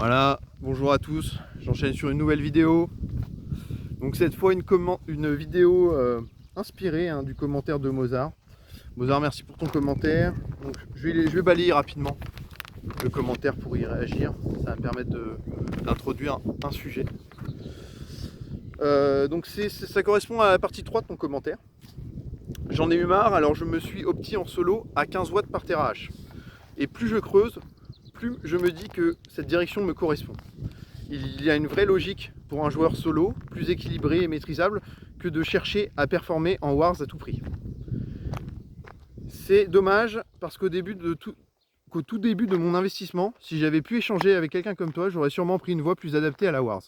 Voilà, bonjour à tous, j'enchaîne sur une nouvelle vidéo. Donc cette fois une vidéo inspirée du commentaire de Mozart. Mozart, merci pour ton commentaire. Donc, je vais balayer rapidement le commentaire pour y réagir. Ça va me permettre d'introduire un sujet. Donc ça correspond à la partie 3 de ton commentaire. J'en ai eu marre, alors je me suis opti en solo à 15 watts par TH. Et plus je creuse, plus je me dis que cette direction me correspond. Il y a une vraie logique pour un joueur solo, plus équilibré et maîtrisable que de chercher à performer en Wars à tout prix. C'est dommage parce qu'au tout début de mon investissement, si j'avais pu échanger avec quelqu'un comme toi, j'aurais sûrement pris une voie plus adaptée à la Wars.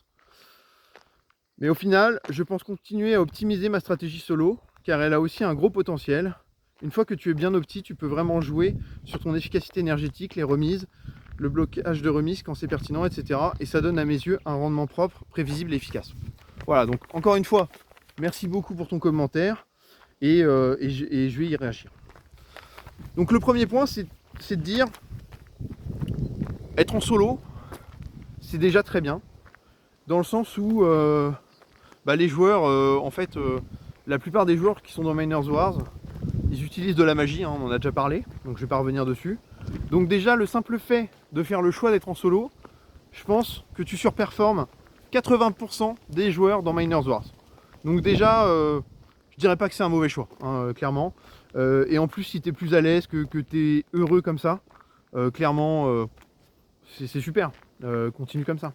Mais au final, je pense continuer à optimiser ma stratégie solo, car elle a aussi un gros potentiel. Une fois que tu es bien opti, tu peux vraiment jouer sur ton efficacité énergétique, les remises, le blocage de remise quand c'est pertinent, etc. Et ça donne à mes yeux un rendement propre, prévisible et efficace. Voilà, donc encore une fois, merci beaucoup pour ton commentaire et je vais y réagir. Donc le premier point, c'est de dire, être en solo, c'est déjà très bien, dans le sens où les joueurs, la plupart des joueurs qui sont dans Miners Wars, ils utilisent de la magie, hein, on en a déjà parlé, donc je vais pas revenir dessus. Donc déjà, le simple fait de faire le choix d'être en solo, je pense que tu surperformes 80% des joueurs dans Miners Wars. Donc déjà, je dirais pas que c'est un mauvais choix, hein, clairement. Et en plus, si tu es plus à l'aise, que tu es heureux comme ça, clairement, c'est super. Continue comme ça.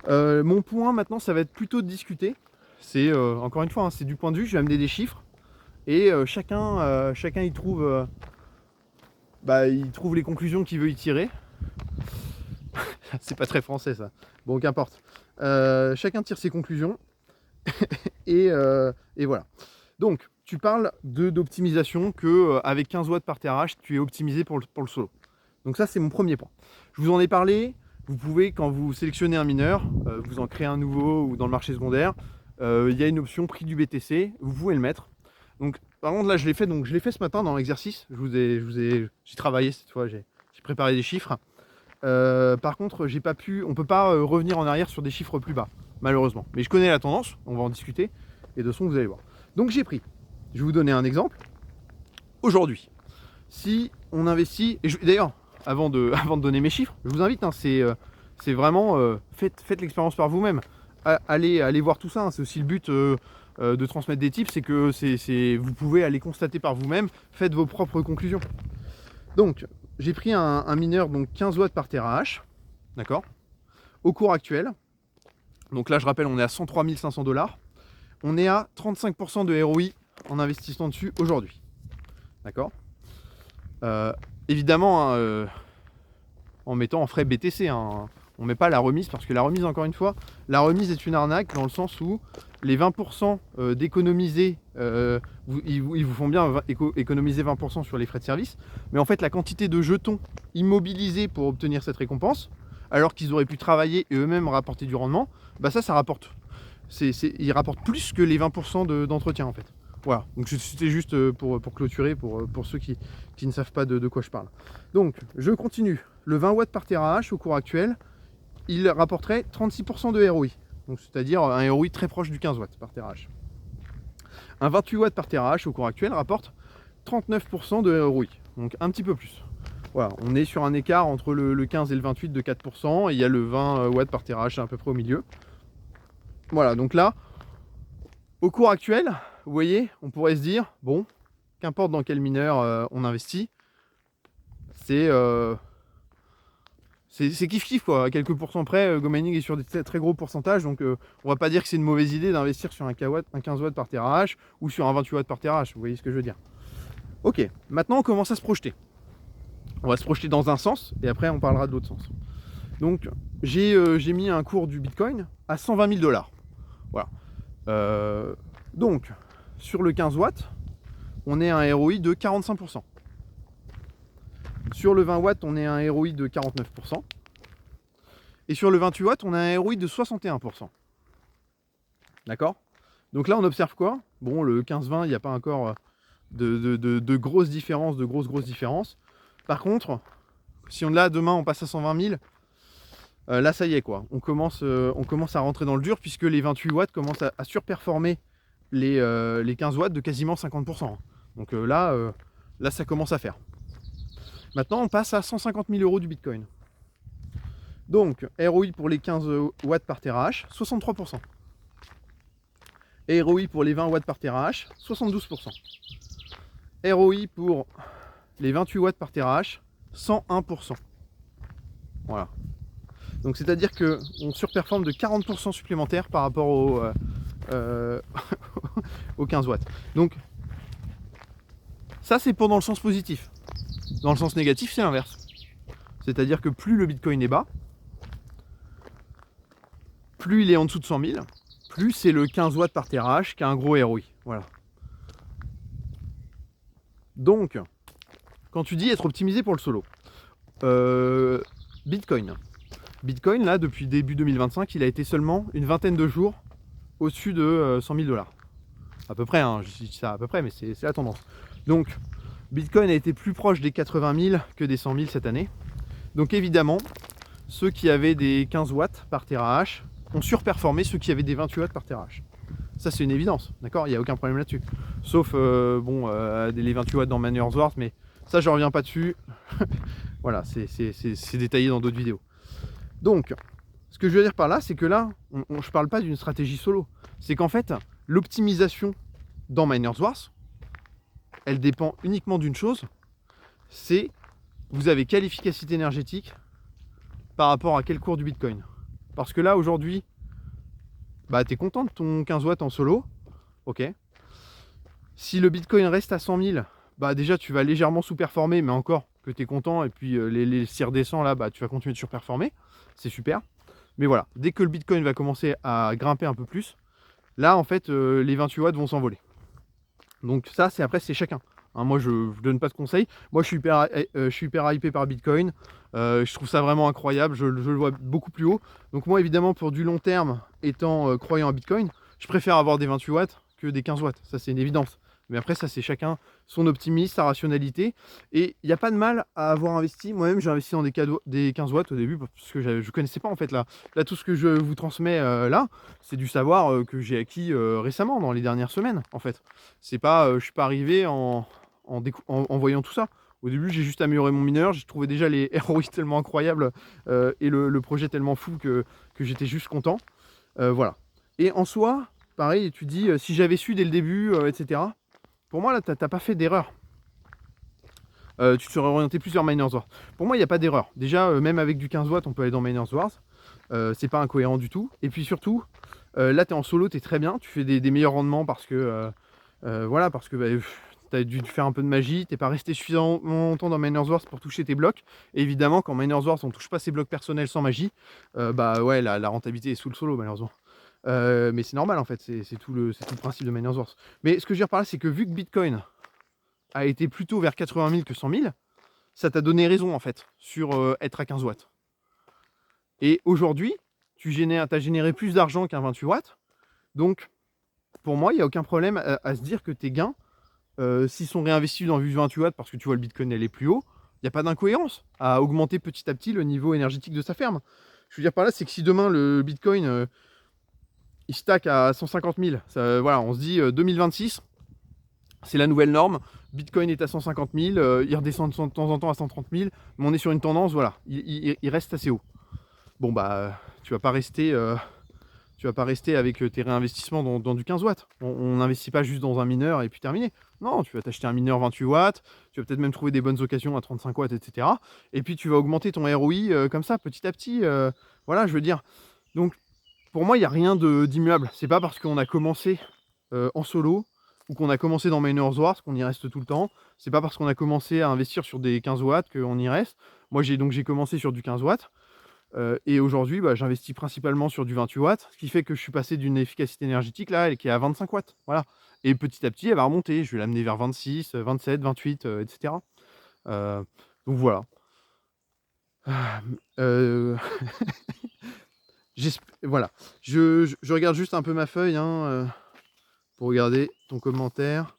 Mon point maintenant, ça va être plutôt de discuter. C'est encore une fois, hein, c'est du point de vue, je vais amener des chiffres. Et chacun il trouve les conclusions qu'il veut y tirer. C'est pas très français ça. Bon, qu'importe. Chacun tire ses conclusions. et voilà. Donc, tu parles d'optimisation que avec 15 watts par TH, tu es optimisé pour le solo. Donc ça, c'est mon premier point. Je vous en ai parlé. Vous pouvez, quand vous sélectionnez un mineur, vous en créez un nouveau ou dans le marché secondaire, il y a une option prix du BTC. Vous pouvez le mettre. Donc, par contre, là, je l'ai fait ce matin dans l'exercice. J'ai travaillé cette fois, j'ai préparé des chiffres. Par contre, on peut pas revenir en arrière sur des chiffres plus bas, malheureusement. Mais je connais la tendance, on va en discuter. Et de toute façon, vous allez voir. Donc, j'ai pris. Je vais vous donner un exemple. Aujourd'hui, si on investit, d'ailleurs, avant de donner mes chiffres, je vous invite, hein, c'est vraiment, faites l'expérience par vous-même. Allez voir tout ça, hein, c'est aussi le but de transmettre des tips, c'est que vous pouvez aller constater par vous-même, faites vos propres conclusions. Donc, j'ai pris un mineur, donc 15 watts par TH, d'accord, au cours actuel. Donc là, je rappelle, on est à 103 500 $. On est à 35% de ROI en investissant dessus aujourd'hui. D'accord. Évidemment, hein, en mettant en frais BTC, hein, on ne met pas la remise, parce que la remise, encore une fois, la remise est une arnaque dans le sens où les 20% d'économiser, ils vous font bien économiser 20% sur les frais de service, mais en fait la quantité de jetons immobilisés pour obtenir cette récompense, alors qu'ils auraient pu travailler et eux-mêmes rapporter du rendement, ça rapporte. Ils rapportent plus que les 20% d'entretien en fait. Voilà, donc c'était juste pour clôturer, pour ceux qui ne savent pas de quoi je parle. Donc, je continue. Le 20 watts par TH au cours actuel, il rapporterait 36% de ROI. Donc, c'est-à-dire un ROI très proche du 15 watts par TH. Un 28 watts par TH au cours actuel rapporte 39% de ROI. Donc, un petit peu plus. Voilà, on est sur un écart entre le 15 et le 28 de 4%. Et il y a le 20 watts par TH à peu près au milieu. Voilà, donc là, au cours actuel, vous voyez, on pourrait se dire, bon, qu'importe dans quel mineur on investit, c'est kiff-kiff quoi, à quelques pourcents près, GoMining est sur des très gros pourcentages, donc on va pas dire que c'est une mauvaise idée d'investir sur un 15 watts par TH ou sur un 28 watts par TH, vous voyez ce que je veux dire. Ok, maintenant on commence à se projeter. On va se projeter dans un sens, et après on parlera de l'autre sens. Donc j'ai mis un cours du Bitcoin à 120 000 $. Voilà. Donc, sur le 15 watts, on est à un ROI de 45%. Sur le 20 watts, on est à un ROI de 49%. Et sur le 28 watts, on a un ROI de 61%. D'accord? Donc là, on observe quoi? Bon, le 15-20, il n'y a pas encore de grosses différences, grosses différences. Par contre, si on là demain, on passe à 120 000, là ça y est quoi, on commence à rentrer dans le dur puisque les 28 watts commencent à surperformer les 15 watts de quasiment 50%. Donc là ça commence à faire. Maintenant on passe à 150 000 € du Bitcoin. Donc ROI pour les 15 watts par TH, 63%. ROI pour les 20 watts par TH, 72%. ROI pour les 28 watts par TH, 101%. Voilà. Donc c'est-à-dire qu'on surperforme de 40% supplémentaire par rapport aux 15 watts. Donc ça c'est pour dans le sens positif. Dans le sens négatif c'est l'inverse. C'est-à-dire que plus le Bitcoin est bas, plus il est en dessous de 100 000, plus c'est le 15 watts par TH qui a un gros ROI. Voilà. Donc, quand tu dis être optimisé pour le solo, Bitcoin. Bitcoin, là, depuis début 2025, il a été seulement une vingtaine de jours au-dessus de 100 000 $. À peu près, hein, je dis ça à peu près, mais c'est la tendance. Donc, Bitcoin a été plus proche des 80 000 que des 100 000 cette année. Donc évidemment, ceux qui avaient des 15 watts par TH ont surperformé ceux qui avaient des 28 watts par TH. Ça c'est une évidence, d'accord, il n'y a aucun problème là-dessus. Sauf les 28 watts dans Miners Wars, mais ça je reviens pas dessus. Voilà, c'est détaillé dans d'autres vidéos. Donc, ce que je veux dire par là, c'est que là, je parle pas d'une stratégie solo. C'est qu'en fait, l'optimisation dans Miners Wars, elle dépend uniquement d'une chose, c'est vous avez quelle efficacité énergétique par rapport à quel cours du Bitcoin. Parce que là, aujourd'hui, bah, tu es content de ton 15 watts en solo, ok. Si le Bitcoin reste à 100 000, bah déjà tu vas légèrement sous-performer, mais encore que tu es content, et puis s'il redescend là, bah, tu vas continuer de surperformer, c'est super. Mais voilà, dès que le Bitcoin va commencer à grimper un peu plus, là en fait les 28 watts vont s'envoler. Donc ça, après c'est chacun. Hein, moi je ne donne pas de conseils. Moi je suis hyper hypé par Bitcoin. Je trouve ça vraiment incroyable. Je le vois beaucoup plus haut. Donc moi évidemment pour du long terme, étant croyant à Bitcoin, je préfère avoir des 28 watts que des 15 watts. Ça c'est une évidence. Mais après ça c'est chacun son optimisme, sa rationalité. Et il n'y a pas de mal à avoir investi. Moi-même j'ai investi dans des 15 watts au début parce que je ne connaissais pas en fait là. Là tout ce que je vous transmets là, c'est du savoir que j'ai acquis récemment dans les dernières semaines en fait. C'est pas, je suis pas arrivé en voyant tout ça. Au début, j'ai juste amélioré mon mineur, j'ai trouvé déjà les ROI tellement incroyables et le projet tellement fou que j'étais juste content. Voilà. Et en soi, pareil, tu dis, si j'avais su dès le début, etc. Pour moi, là, t'as pas fait d'erreur. Tu te serais orienté plus vers Miners Wars. Pour moi, il n'y a pas d'erreur. Déjà, même avec du 15 watts, on peut aller dans Miners Wars. C'est pas incohérent du tout. Et puis surtout, là, tu es en solo, tu es très bien. Tu fais des meilleurs rendements parce que... voilà, parce que bah, tu as dû faire un peu de magie, t'es pas resté suffisamment longtemps dans Miners Wars pour toucher tes blocs. Et évidemment, quand Miners Wars, on touche pas ses blocs personnels sans magie, bah ouais, la rentabilité est sous le solo, malheureusement. Mais c'est normal en fait, c'est tout le principe de Miners Wars. Mais ce que je veux dire par là, c'est que vu que Bitcoin a été plutôt vers 80 000 que 100 000, ça t'a donné raison en fait sur être à 15 watts. Et aujourd'hui, tu as généré plus d'argent qu'un 28 watts. Donc, pour moi, il n'y a aucun problème à se dire que tes gains, s'ils sont réinvestis dans du 28 watts parce que tu vois le Bitcoin elle est plus haut, il n'y a pas d'incohérence à augmenter petit à petit le niveau énergétique de sa ferme. Je veux dire par là, c'est que si demain le Bitcoin il stack à 150 000, ça, voilà, on se dit 2026, c'est la nouvelle norme. Bitcoin est à 150 000, il redescend de temps en temps à 130 000, mais on est sur une tendance, voilà, il reste assez haut. Bon bah, tu vas pas rester avec tes réinvestissements dans du 15 watts. On n'investit pas juste dans un mineur et puis terminé. Non, tu vas t'acheter un mineur 28 watts, tu vas peut-être même trouver des bonnes occasions à 35 watts, etc. Et puis tu vas augmenter ton ROI comme ça, petit à petit. Voilà, je veux dire. Donc, pour moi, il n'y a rien d'immuable. C'est pas parce qu'on a commencé en solo ou qu'on a commencé dans Miners Wars qu'on y reste tout le temps. C'est pas parce qu'on a commencé à investir sur des 15 watts qu'on y reste. Moi, j'ai commencé sur du 15 watts. Et aujourd'hui, bah, j'investis principalement sur du 28 watts, ce qui fait que je suis passé d'une efficacité énergétique là, qui est à 25 watts. Voilà. Et petit à petit, elle va remonter. Je vais l'amener vers 26, 27, 28, etc. Donc voilà. Voilà. Je regarde juste un peu ma feuille pour regarder ton commentaire.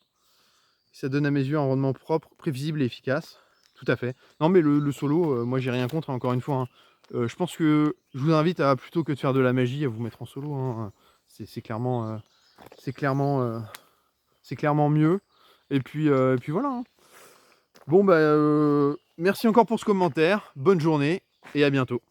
Ça donne à mes yeux un rendement propre, prévisible et efficace. Tout à fait. Non mais le solo, moi j'ai rien contre, encore une fois. Je pense que je vous invite à, plutôt que de faire de la magie, à vous mettre en solo, hein. C'est clairement, c'est clairement, c'est clairement mieux. Et puis voilà, hein. Bon, bah, merci encore pour ce commentaire. Bonne journée et à bientôt.